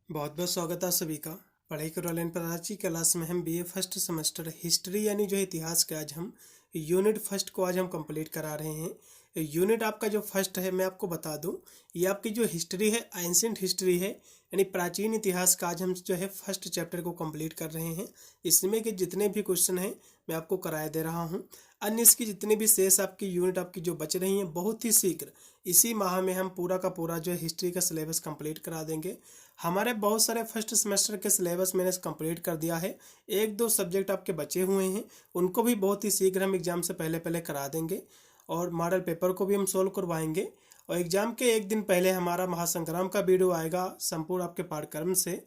बहुत बहुत स्वागत है सभी का। पढ़ाई करो ऑनलाइन पर आज की क्लास में हम बीए फर्स्ट सेमेस्टर हिस्ट्री यानी जो है इतिहास के आज हम यूनिट फर्स्ट को आज हम कंप्लीट करा रहे हैं। यूनिट आपका जो फर्स्ट है मैं आपको बता दूं, ये आपकी जो हिस्ट्री है एंशिएंट हिस्ट्री है यानी प्राचीन इतिहास का आज हम जो है फर्स्ट चैप्टर को कंप्लीट कर रहे हैं। इसमें के जितने भी क्वेश्चन हैं मैं आपको कराया दे रहा हूं। अन्य इसकी जितने भी शेष आपकी यूनिट आपकी जो बच रही हैं बहुत ही शीघ्र इसी माह में हम पूरा का पूरा जो है हिस्ट्री का सिलेबस कंप्लीट करा देंगे। हमारे बहुत सारे फर्स्ट सेमेस्टर के सिलेबस मैंने कंप्लीट कर दिया है। एक दो सब्जेक्ट आपके बचे हुए हैं, उनको भी बहुत ही शीघ्र हम एग्जाम से पहले पहले करा देंगे और मॉडल पेपर को भी हम सोल्व करवाएंगे। और एग्जाम के एक दिन पहले हमारा महासंग्राम का वीडियो आएगा संपूर्ण आपके पाठ्यक्रम से।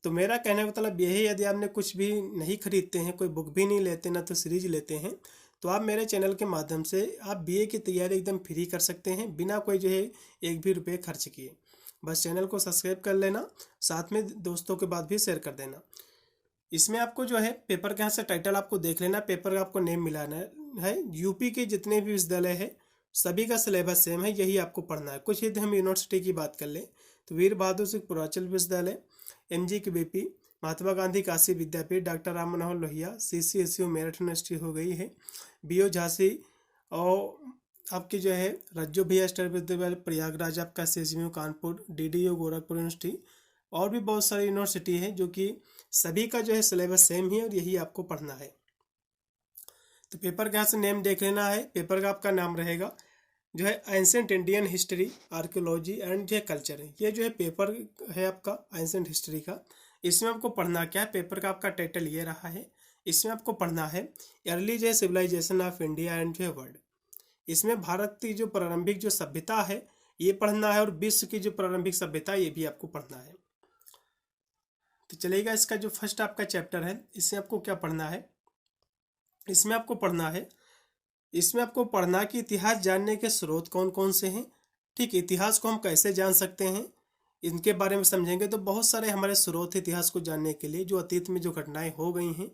तो मेरा कहने का मतलब यही है, यदि आपने कुछ भी नहीं खरीदते हैं, कोई बुक भी नहीं लेते ना तो सीरीज लेते हैं, तो आप मेरे चैनल के माध्यम से आप बीए की तैयारी एकदम फ्री कर सकते हैं बिना कोई जो है एक भी रुपये खर्च किए। बस चैनल को सब्सक्राइब कर लेना, साथ में दोस्तों के बाद भी शेयर कर देना। इसमें आपको जो है पेपर के यहाँ से टाइटल आपको देख लेना, पेपर का आपको नेम मिलाना है। यूपी के जितने भी विश्वविद्यालय है सभी का सिलेबस सेम है, यही आपको पढ़ना है। कुछ यदि हम यूनिवर्सिटी की बात कर लें तो वीर बहादुर सिंह पूर्वांचल विश्वविद्यालय, एमजी की बीपी, महात्मा गांधी काशी विद्यापीठ, doctor Ram Manohar Lohia, CCSU Meerut university हो गई है, बीओ झांसी, और आपकी जो है रज्जो भैया स्टेट विश्वविद्यालय प्रयागराज, आपका CSU Kanpur, DDU Gorakhpur university, और भी बहुत सारी यूनिवर्सिटी है जो कि सभी का जो है सिलेबस सेम ही है और यही आपको पढ़ना है। तो पेपर का यहाँ से नेम देख लेना है। पेपर का आपका नाम रहेगा जो है ancient Indian history, archaeology and जो है कल्चर है। ये जो है पेपर है आपका एंशिएंट हिस्ट्री का। इसमें आपको पढ़ना क्या है, पेपर का आपका टाइटल ये रहा है। इसमें आपको पढ़ना है अर्ली जो है सिविलाइजेशन ऑफ इंडिया एंड जो है वर्ल्ड। इसमें भारत की जो प्रारंभिक जो सभ्यता है ये पढ़ना है और विश्व की जो प्रारंभिक सभ्यता ये भी आपको पढ़ना है। तो चलेगा, इसका जो फर्स्ट आपका चैप्टर है इसमें आपको क्या पढ़ना है, इसमें आपको पढ़ना है, इसमें आपको पढ़ना कि इतिहास जानने के स्रोत कौन कौन से हैं। ठीक, इतिहास को हम कैसे जान सकते हैं इनके बारे में समझेंगे। तो बहुत सारे हमारे स्रोत इतिहास को जानने के लिए, जो अतीत में जो घटनाएं हो गई हैं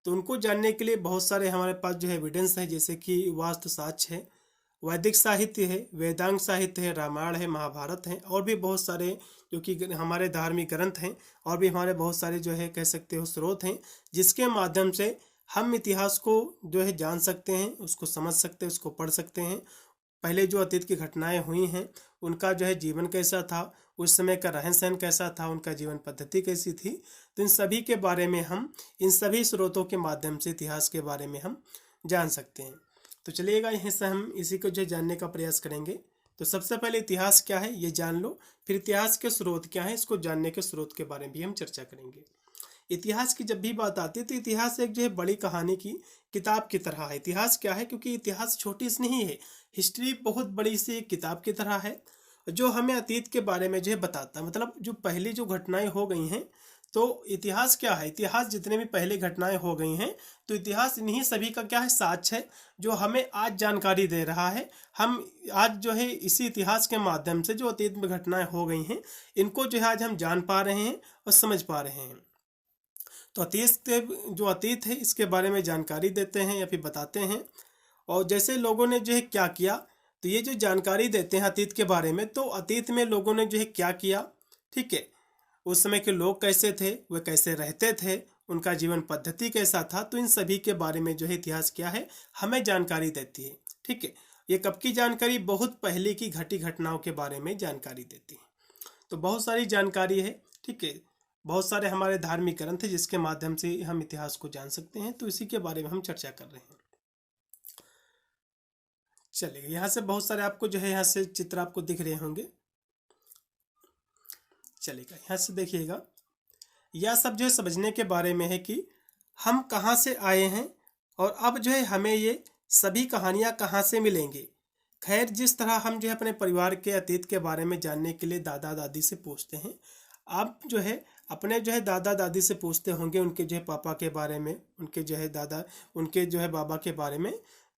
तो उनको जानने के लिए बहुत सारे हमारे पास जो है एविडेंस है, जैसे कि वास्तु साक्ष्य है, वैदिक साहित्य है, वेदांग साहित्य है, रामायण है, महाभारत है, और भी बहुत सारे जो कि हमारे धार्मिक ग्रंथ हैं, और भी हमारे बहुत सारे जो है कह सकते हो स्रोत हैं जिसके माध्यम से हम इतिहास को जो है जान सकते हैं, उसको समझ सकते हैं, उसको पढ़ सकते हैं। पहले जो अतीत की घटनाएं हुई हैं उनका जो है जीवन कैसा था, उस समय का रहन सहन कैसा था, उनका जीवन पद्धति कैसी थी, तो इन सभी के बारे में हम इन सभी स्रोतों के माध्यम से इतिहास के बारे में हम जान सकते हैं। तो चलिएगा यहीं से हम इसी को जो जानने का प्रयास करेंगे। तो सबसे पहले इतिहास क्या है ये जान लो, फिर इतिहास के स्रोत क्या है इसको जानने के स्रोत के बारे में भी हम चर्चा करेंगे। इतिहास की जब भी बात आती है तो इतिहास एक जो है बड़ी कहानी की किताब की तरह है। इतिहास क्या है, क्योंकि इतिहास छोटी सी नहीं है, हिस्ट्री बहुत बड़ी सी एक किताब की तरह है जो हमें अतीत के बारे में जो है बताता है। मतलब जो पहली जो घटनाएं हो गई हैं, तो इतिहास क्या है, इतिहास जितने भी पहले घटनाएं हो गई हैं तो इतिहास इन्हीं सभी का क्या है साक्ष्य है जो हमें आज जानकारी दे रहा है। हम आज जो है इसी इतिहास के माध्यम से जो अतीत में घटनाएं हो गई हैं इनको जो है आज हम जान पा रहे हैं और समझ पा रहे हैं। तो अतीत के जो अतीत है इसके बारे में जानकारी देते हैं या फिर बताते हैं। और जैसे लोगों ने जो है क्या किया, तो ये जो जानकारी देते हैं अतीत के बारे में, तो अतीत में लोगों ने जो है क्या किया, ठीक है, उस समय के लोग कैसे थे, वे कैसे रहते थे, उनका जीवन पद्धति कैसा था, तो इन सभी के बारे में जो है इतिहास क्या है हमें जानकारी देती है। ठीक है, ये कब की जानकारी, बहुत पहले की घटी घटनाओं के बारे में जानकारी देती है। तो बहुत सारी जानकारी है, ठीक है, बहुत सारे हमारे धार्मिक ग्रंथ है जिसके माध्यम से हम इतिहास को जान सकते हैं। तो इसी के बारे में हम चर्चा कर रहे हैं। चलिए, यहाँ से बहुत सारे आपको जो है यहाँ से चित्र आपको दिख रहे होंगे। चलेगा, यहाँ से देखिएगा, यह सब जो है समझने के बारे में है कि हम कहाँ से आए हैं और अब जो है हमें ये सभी कहानियाँ कहाँ से मिलेंगी। खैर, जिस तरह हम जो है अपने परिवार के अतीत के बारे में जानने के लिए दादा दादी से पूछते हैं, आप जो है अपने जो है दादा दादी से पूछते होंगे उनके जो है पापा के बारे में, उनके जो है दादा, उनके जो है बाबा के बारे में।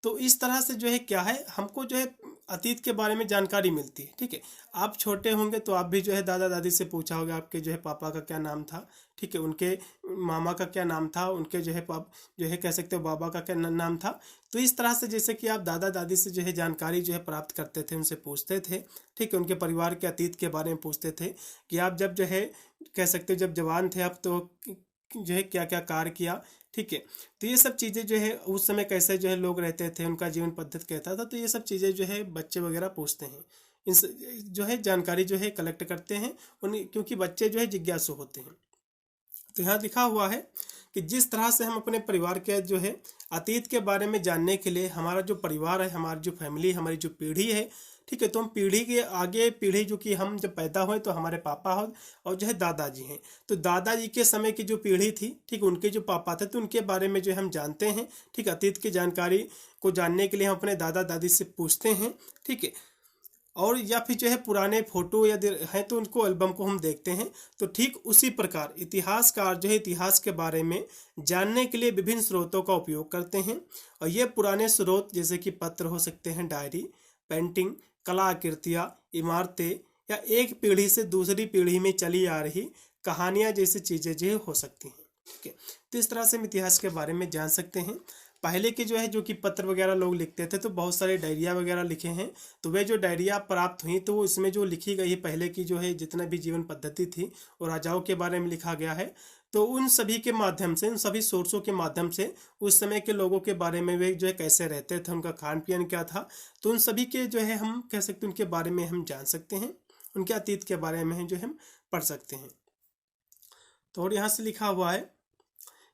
तो इस तरह से जो है क्या है, हमको जो है अतीत के बारे में जानकारी मिलती है। ठीक है, आप छोटे होंगे तो आप भी जो है दादा दादी से पूछा होगा आपके जो है पापा का क्या नाम था, ठीक है, उनके मामा का क्या नाम था, उनके जो है जो है कह सकते हो बाबा का क्या नाम था। तो इस तरह से जैसे कि आप दादा दादी से जो है जानकारी जो है प्राप्त करते थे, उनसे पूछते थे, ठीक है, उनके परिवार के अतीत के बारे में पूछते थे कि आप जब जो है कह सकते हो जब जवान थे आप तो जो है क्या क्या कार्य किया। ठीक है, तो ये सब चीज़ें जो है उस समय कैसे जो है लोग रहते थे, उनका जीवन पद्धति कहता था, तो ये सब चीज़ें जो है बच्चे वगैरह पूछते हैं, इन जो है जानकारी जो है कलेक्ट करते हैं उन, क्योंकि बच्चे जो है जिज्ञासु होते हैं। तो यहाँ लिखा हुआ है कि जिस तरह से हम अपने परिवार के जो है अतीत के बारे में जानने के लिए, हमारा जो परिवार है, हमारी जो फैमिली, हमारी जो पीढ़ी है, ठीक है, तो हम पीढ़ी के आगे पीढ़ी जो कि हम जब पैदा हुए तो हमारे पापा हो और जो है दादाजी हैं, तो दादाजी के समय की जो पीढ़ी थी, ठीक, उनके जो पापा थे, तो उनके बारे में जो हम जानते हैं। ठीक, अतीत की जानकारी को जानने के लिए हम अपने दादा दादी से पूछते हैं। ठीक है, और या फिर जो है पुराने फोटो यदि हैं तो उनको एल्बम को हम देखते हैं। तो ठीक उसी प्रकार इतिहासकार जो है इतिहास के बारे में जानने के लिए विभिन्न स्रोतों का उपयोग करते हैं, और ये पुराने स्रोत जैसे कि पत्र हो सकते हैं, डायरी, पेंटिंग, कलाकृतियाँ, इमारतें, या एक पीढ़ी से दूसरी पीढ़ी में चली आ रही कहानियाँ जैसी चीज़ें जो हो सकती हैं। ठीक है, तो इस तरह से हम इतिहास के बारे में जान सकते हैं। पहले के जो है जो कि पत्र वगैरह लोग लिखते थे तो बहुत सारे डायरिया वगैरह लिखे हैं, तो वे जो डायरिया प्राप्त हुई तो इसमें जो लिखी गई है पहले की जो है जितना भी जीवन पद्धति थी और राजाओं के बारे में लिखा गया है, तो उन सभी के माध्यम से, उन सभी सोर्सों के माध्यम से उस समय के लोगों के बारे में वे जो है कैसे रहते थे, उनका खान पीन क्या था, तो उन सभी के जो है हम कह सकते हैं उनके बारे में हम जान सकते हैं, उनके अतीत के बारे में जो हम पढ़ सकते हैं। तो और यहाँ से लिखा हुआ है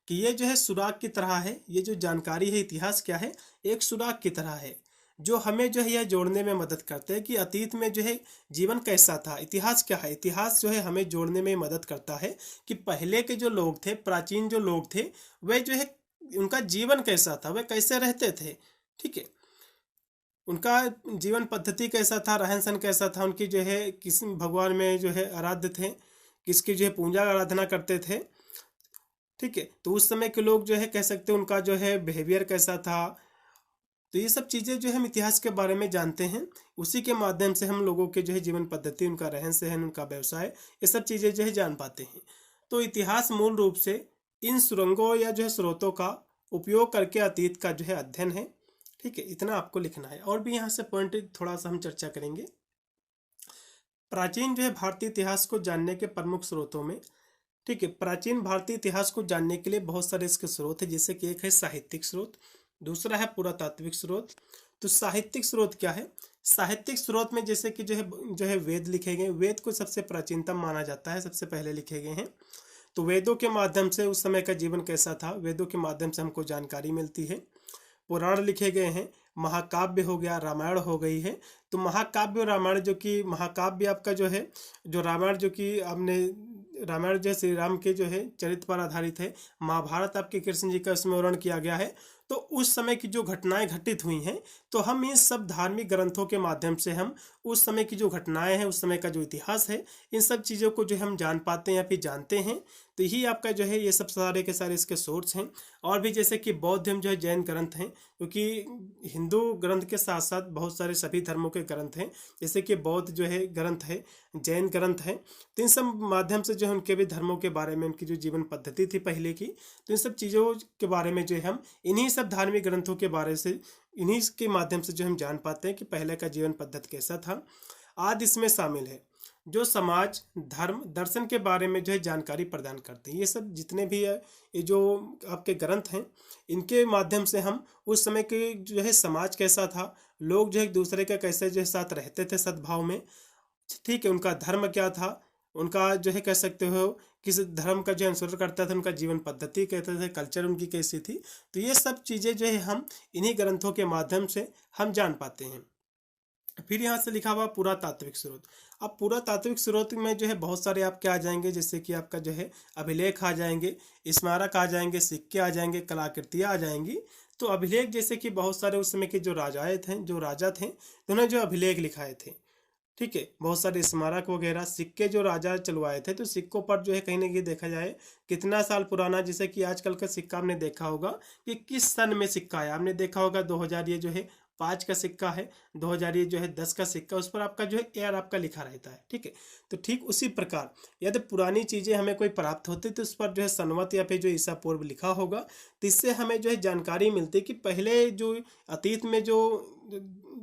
कि ये जो है सुराग की तरह है, ये जो जानकारी है इतिहास क्या है, एक सुराग की तरह है जो हमें जो है यह जोड़ने में मदद करते हैं कि अतीत में जो है जीवन कैसा था। इतिहास क्या है, इतिहास जो है हमें जोड़ने में मदद करता है कि पहले के जो लोग थे, प्राचीन जो लोग थे, वे जो है उनका जीवन कैसा था, वे कैसे रहते थे। ठीक है, उनका जीवन पद्धति कैसा था, रहन सहन कैसा था, उनकी जो है किस भगवान में जो है आराध्य थे, किसकी जो है पूजा आराधना करते थे। ठीक है, तो उस समय के लोग जो है कह सकते हैं उनका जो है बिहेवियर कैसा था। तो ये सब चीज़ें जो हम इतिहास के बारे में जानते हैं, उसी के माध्यम से हम लोगों के जो है जीवन पद्धति, उनका रहन सहन, उनका व्यवसाय, ये सब चीज़ें जो है जान पाते हैं। तो इतिहास मूल रूप से इन सुरंगों या जो है स्रोतों का उपयोग करके अतीत का जो है अध्ययन है। ठीक है, इतना आपको लिखना है। और भी यहाँ से पॉइंट थोड़ा सा हम चर्चा करेंगे। प्राचीन जो है भारतीय इतिहास को जानने के प्रमुख स्रोतों में, ठीक है, प्राचीन भारतीय इतिहास को जानने के लिए बहुत सारे इसके स्रोत हैं, जैसे कि एक है साहित्यिक स्रोत, दूसरा है पुरातात्विक स्रोत। तो साहित्यिक स्रोत क्या है, साहित्यिक स्रोत में जैसे कि जो है वेद लिखे गए, वेद को सबसे प्राचीनतम माना जाता है, सबसे पहले लिखे गए हैं। तो वेदों के माध्यम से उस समय का जीवन कैसा था, वेदों के माध्यम से हमको जानकारी मिलती है। पुराण लिखे गए हैं, महाकाव्य हो गया, रामायण हो गई है। तो महाकाव्य और रामायण, जो कि महाकाव्य आपका जो है, जो रामायण जो कि आपने रामायण जो श्री राम के जो है चरित्र पर आधारित है, महाभारत आपके कृष्ण जी का इसमें वर्णन किया गया है। तो उस समय की जो घटनाएं घटित हुई हैं, तो हम इन सब धार्मिक ग्रंथों के माध्यम से हम उस समय की जो घटनाएं हैं, उस समय का जो इतिहास है, इन सब चीज़ों को जो हम जान पाते हैं या फिर जानते हैं। तो यही आपका जो है ये सब सारे के सारे इसके सोर्स हैं। और भी जैसे कि बौद्ध धर्म जो है जैन ग्रंथ हैं, क्योंकि हिंदू ग्रंथ के साथ साथ बहुत सारे सभी धर्मों के ग्रंथ हैं, जैसे कि बौद्ध जो है ग्रंथ है, जैन ग्रंथ है। तो इन सब माध्यम से जो है उनके भी धर्मों के बारे में, उनकी जो जीवन पद्धति थी पहले की, तो इन सब चीज़ों के बारे में जो है हम इन्हीं सब धार्मिक ग्रंथों के बारे से, इन्हीं के माध्यम से जो हम जान पाते हैं कि पहले का जीवन पद्धति कैसा था। आदि इसमें शामिल है जो समाज, धर्म, दर्शन के बारे में जो है जानकारी प्रदान करते हैं। ये सब जितने भी है, ये जो आपके ग्रंथ हैं, इनके माध्यम से हम उस समय के जो है समाज कैसा था, लोग जो है एक दूसरे के कैसे जो है साथ रहते थे सद्भाव में, ठीक है, उनका धर्म क्या था, उनका जो है कह सकते हो किस धर्म का जो अनुसरण करता था, उनका जीवन पद्धति कहते थे, कल्चर उनकी कैसी थी। तो ये सब चीज़ें जो है हम इन्हीं ग्रंथों के माध्यम से हम जान पाते हैं। फिर यहाँ से लिखा हुआ पुरातात्विक स्रोत। अब पुरातात्विक स्रोत में जो है बहुत सारे आपके आ जाएंगे, जैसे कि आपका जो है अभिलेख आ जाएंगे, स्मारक आ जाएंगे, सिक्के आ जाएंगे, कलाकृतियाँ आ जाएंगी। तो अभिलेख जैसे कि बहुत सारे उस समय के जो राजाएँ थे, जो राजा थे, उन्होंने जो अभिलेख लिखाए थे, ठीक है, बहुत सारे स्मारक वगैरह सिक्के जो राजा चलवाए थे, तो सिक्कों पर जो है कहीं ना कहीं देखा जाए कितना साल पुराना, जैसे कि आजकल का सिक्का आपने देखा होगा कि किस सन में सिक्का है। आपने देखा होगा 2000 ये जो है 5 का सिक्का है, 2000 ये जो है 10 का सिक्का, उस पर आपका जो है ईयर आपका लिखा रहता है। ठीक है, तो ठीक उसी प्रकार यदि पुरानी चीज़ें हमें कोई प्राप्त होती तो उस पर जो है सनवत या फिर जो ईसा पूर्व लिखा होगा, तो इससे हमें जो है जानकारी मिलती है कि पहले जो अतीत में जो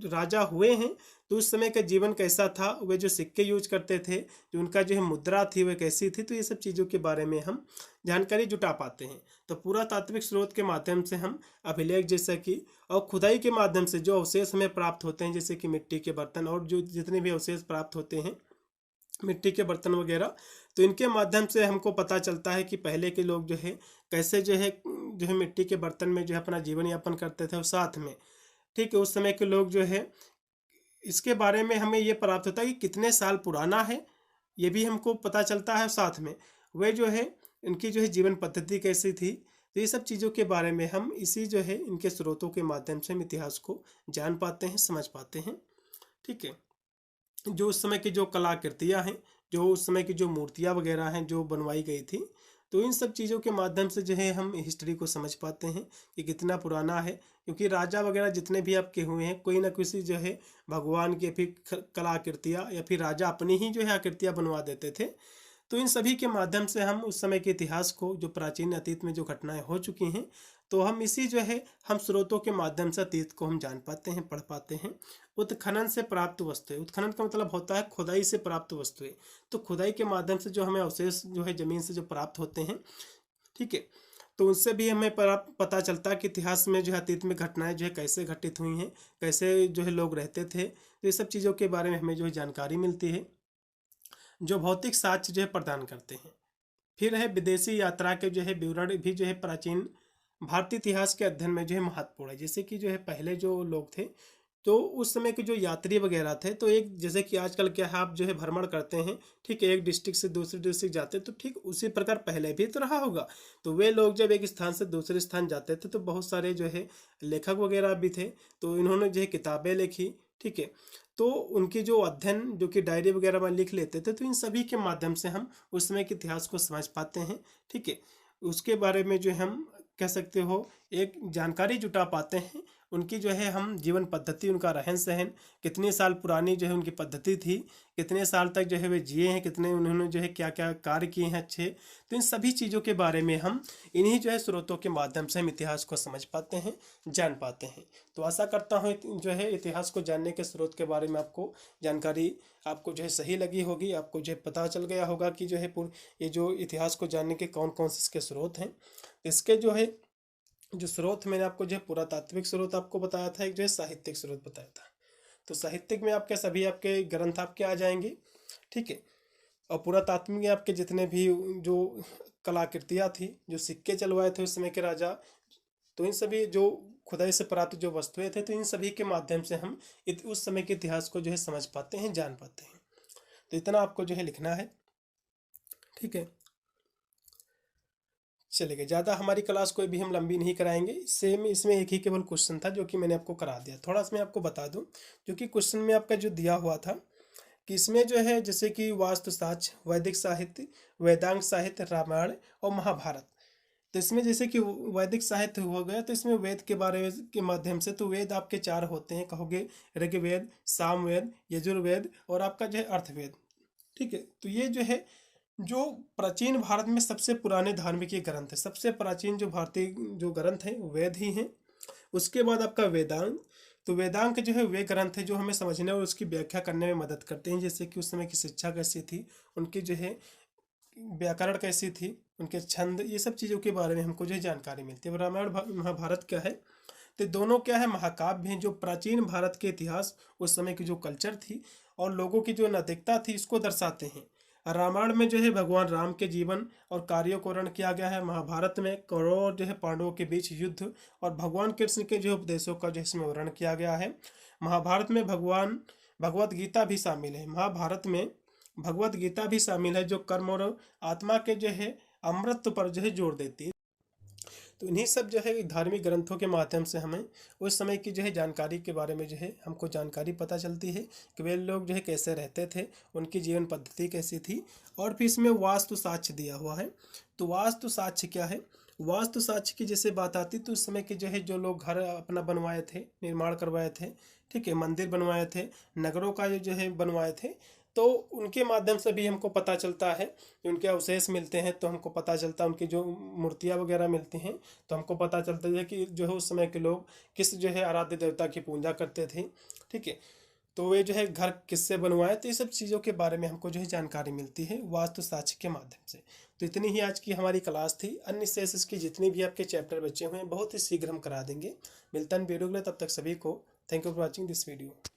राजा हुए हैं तो उस समय का जीवन कैसा था, वे जो सिक्के यूज करते थे, जो उनका जो है मुद्रा थी वह कैसी थी, तो ये सब चीज़ों के बारे में हम जानकारी जुटा पाते हैं। तो पुरातात्विक स्रोत के माध्यम से हम अभिलेख जैसा कि और खुदाई के माध्यम से जो अवशेष हमें प्राप्त होते हैं, जैसे कि मिट्टी के बर्तन और जो जितने भी अवशेष प्राप्त होते हैं मिट्टी के बर्तन वगैरह, तो इनके माध्यम से हमको पता चलता है कि पहले के लोग जो है कैसे जो है मिट्टी के बर्तन में जो है अपना जीवन यापन करते थे। और साथ में ठीक है उस समय के लोग जो है इसके बारे में हमें ये प्राप्त होता है कि कितने साल पुराना है, ये भी हमको पता चलता है। साथ में वे जो है इनकी जो है जीवन पद्धति कैसी थी, तो ये सब चीज़ों के बारे में हम इसी जो है इनके स्रोतों के माध्यम से हम इतिहास को जान पाते हैं, समझ पाते हैं। ठीक है, जो उस समय की जो कलाकृतियाँ हैं, जो उस समय की जो मूर्तियाँ वगैरह हैं जो बनवाई गई थी, तो इन सब चीज़ों के माध्यम से जो है हम हिस्ट्री को समझ पाते हैं कि कितना पुराना है। क्योंकि राजा वगैरह जितने भी आपके हुए हैं, कोई ना किसी जो है भगवान की फिर कलाकृतियाँ या फिर राजा अपनी ही जो है आकृतियाँ बनवा देते थे। तो इन सभी के माध्यम से हम उस समय के इतिहास को, जो प्राचीन अतीत में जो घटनाएं हो चुकी हैं, तो हम इसी जो है हम स्रोतों के माध्यम से अतीत को हम जान पाते हैं, पढ़ पाते हैं। उत्खनन से प्राप्त वस्तुएं, उत्खनन का मतलब होता है खुदाई से प्राप्त वस्तुएं। तो खुदाई के माध्यम से जो हमें अवशेष जो है जमीन से जो प्राप्त होते हैं, ठीक है, तो उनसे भी हमें पता चलता है कि इतिहास में जो है अतीत में घटनाएं जो है कैसे घटित हुई हैं, कैसे जो है लोग रहते थे। तो ये सब चीज़ों के बारे में हमें जो है जानकारी मिलती है, जो भौतिक साक्ष्य जो है प्रदान करते हैं। फिर है विदेशी यात्रा के जो है विवरण भी जो है प्राचीन भारतीय इतिहास के अध्ययन में जो है महत्वपूर्ण है। जैसे कि जो है पहले जो लोग थे, तो उस समय के जो यात्री वगैरह थे, तो एक जैसे कि आजकल क्या है आप जो है भ्रमण करते हैं, ठीक है, एक डिस्ट्रिक्ट से दूसरे डिस्ट्रिक्ट जाते हैं, तो ठीक उसी प्रकार पहले भी तो रहा होगा। तो वे लोग जब एक स्थान से दूसरे स्थान जाते थे, तो बहुत सारे जो है लेखक वगैरह भी थे, तो इन्होंने जो है किताबें लिखी। ठीक है, तो उनकी जो अध्ययन जो कि डायरी वगैरह में लिख लेते थे, तो इन सभी के माध्यम से हम उस समय के इतिहास को समझ पाते हैं। ठीक है, उसके बारे में जो हम कह सकते हो एक जानकारी जुटा पाते हैं। उनकी जो है हम जीवन पद्धति, उनका रहन सहन, कितने साल पुरानी जो है उनकी पद्धति थी, कितने साल तक जो है वे जिए हैं, कितने उन्होंने जो है क्या क्या कार्य किए हैं अच्छे, तो इन सभी चीज़ों के बारे में हम इन्हीं जो है स्रोतों के माध्यम से हम इतिहास को समझ पाते हैं, जान पाते हैं। तो आशा करता हूँ जो है इतिहास को जानने के स्रोत के बारे में आपको जानकारी आपको जो है सही लगी होगी, आपको जो है पता चल गया होगा कि जो है ये जो इतिहास को जानने के कौन कौन से इसके स्रोत हैं। इसके जो है जो स्रोत मैंने आपको जो है पुरातात्विक स्रोत आपको बताया था, एक जो है साहित्यिक स्रोत बताया था। तो साहित्यिक में आपके सभी आपके ग्रंथ आपके आ जाएंगे। ठीक है, और पुरातात्विक में आपके जितने भी जो कलाकृतियाँ थी, जो सिक्के चलवाए थे उस समय के राजा, तो इन सभी जो खुदाई से प्राप्त जो वस्तुएं थे, तो इन सभी के माध्यम से हम उस समय के इतिहास को जो है समझ पाते हैं, जान पाते हैं। तो इतना आपको जो है लिखना है। ठीक है, चलेगा, ज़्यादा हमारी क्लास कोई भी हम लंबी नहीं कराएंगे। सेम इसमें एक ही केवल क्वेश्चन था जो कि मैंने आपको करा दिया। थोड़ा सा मैं आपको बता दूं, जो कि क्वेश्चन में आपका जो दिया हुआ था कि इसमें जो है जैसे कि वास्तुशास्त्र, वैदिक साहित्य, वेदांग साहित्य, रामायण और महाभारत। तो इसमें जैसे कि वैदिक साहित्य हो गया, तो इसमें वेद के बारे के माध्यम से, तो वेद आपके 4 होते हैं, कहोगे ऋग्वेद, सामवेद, यजुर्वेद और आपका जो है अर्थवेद। ठीक है, तो ये जो है जो प्राचीन भारत में सबसे पुराने धार्मिक ये ग्रंथ है। सबसे प्राचीन जो भारतीय जो ग्रंथ है वेद ही हैं। उसके बाद आपका वेदांग, तो वेदांग जो है वे ग्रंथ है जो हमें समझने और उसकी व्याख्या करने में मदद करते हैं। जैसे कि उस समय की शिक्षा कैसी थी, उनकी जो है व्याकरण कैसी थी, उनके छंद, ये सब चीज़ों के बारे में हमको जो है जानकारी मिलती है। रामायण महाभारत क्या है, तो दोनों क्या है महाकाव्य हैं, जो प्राचीन भारत के इतिहास, उस समय की जो कल्चर थी और लोगों की जो नैतिकता थी इसको दर्शाते हैं। रामायण में जो है भगवान राम के जीवन और कार्यों को वर्णन किया गया है। महाभारत में कौरव और जो है पांडवों के बीच युद्ध और भगवान कृष्ण के जो उपदेशों का जो इसमें वर्णन किया गया है। महाभारत में भगवत गीता भी शामिल है। महाभारत में भगवत गीता भी शामिल है, जो कर्म और आत्मा के जो है अमृत पर जो है जोर देती है। तो इन्हीं सब जो है धार्मिक ग्रंथों के माध्यम से हमें उस समय की जो है जानकारी के बारे में जो है हमको जानकारी पता चलती है कि वे लोग जो है कैसे रहते थे, उनकी जीवन पद्धति कैसी थी। और फिर इसमें वास्तु साक्ष्य दिया हुआ है। तो वास्तु साक्ष्य क्या है? वास्तु साक्ष्य की जैसे बात आती तो उस समय के जो है जो लोग घर अपना बनवाए थे, निर्माण करवाए थे, ठीक है, मंदिर बनवाए थे, नगरों का जो है बनवाए थे, तो उनके माध्यम से भी हमको पता चलता है, उनके अवशेष मिलते हैं तो हमको पता चलता है, उनकी जो मूर्तियाँ वगैरह मिलती हैं तो हमको पता चलता है कि जो है उस समय के लोग किस जो है आराध्य देवता की पूजा करते थे, ठीक है। तो वे जो है घर किससे बनवाए, तो ये सब चीज़ों के बारे में हमको जो है जानकारी मिलती है वास्तु साक्ष्य के माध्यम से। तो इतनी ही आज की हमारी क्लास थी। अन्य शेष इसकी जितने भी आपके चैप्टर बचे हुए हैं बहुत ही शीघ्र हम करा देंगे। मिलता है वीडियो के लिए, तब तक सभी को thank you for watching this video.